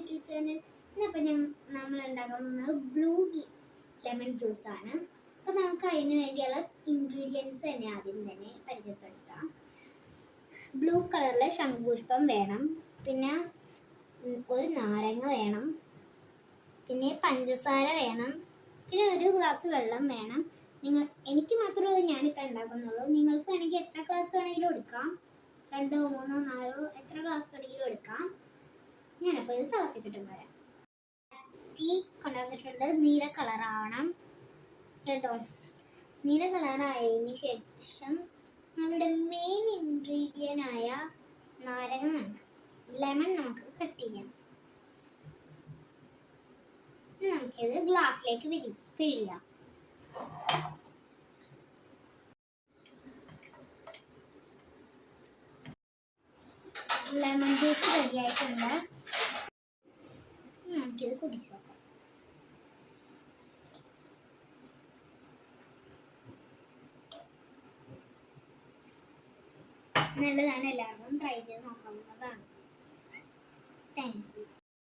YouTube channel. ഇന്നിപ്പോൾ നമ്മൾ ഉണ്ടാക്കാൻ പോകുന്നത് ബ്ലൂ ലെമൺ ജ്യൂസാണ്. അപ്പോൾ നമുക്ക് അതിന് വേണ്ടിയുള്ള ഇൻഗ്രീഡിയൻസ് തന്നെ ആദ്യം തന്നെ പരിചയപ്പെടുത്താം. ബ്ലൂ കളറിലെ ശംഖുപുഷ്പം വേണം, പിന്നെ ഒരു നാരങ്ങ വേണം, പിന്നെ പഞ്ചസാര വേണം, പിന്നെ ഒരു ഗ്ലാസ് വെള്ളം വേണം. എനിക്ക് മാത്രമേ ഞാനിപ്പോൾ ഉണ്ടാക്കുന്നുള്ളൂ. നിങ്ങൾക്ക് വേണമെങ്കിൽ എത്ര ഗ്ലാസ് വേണമെങ്കിലും എടുക്കാം, 2, 3, 4 എത്ര ഗ്ലാസ് വേണമെങ്കിലും എടുക്കാം. ഞാനപ്പോൾ ഇത് തിളപ്പിച്ചിട്ട് വരാം. ടീ കൊണ്ടുവന്നിട്ടുണ്ട്. നീല കളറാവണം കേട്ടോ. നീല കളറായതിന് ശേഷം നമ്മുടെ മെയിൻ ഇൻഗ്രീഡിയൻ്റായ നാരങ്ങ ലെമൺ നമുക്ക് കട്ട് ചെയ്യാം. നമുക്കിത് ഗ്ലാസ്സിലേക്ക് പിഴിയാം. ലെമൺ ജ്യൂസ് റെഡി ആയിട്ടുണ്ട്. നമുക്കിത് കുടിച്ചു നോക്കാം. നല്ലതാണ്, എല്ലാവർക്കും ട്രൈ ചെയ്ത് നോക്കാവുന്നതാണ്. Thank you.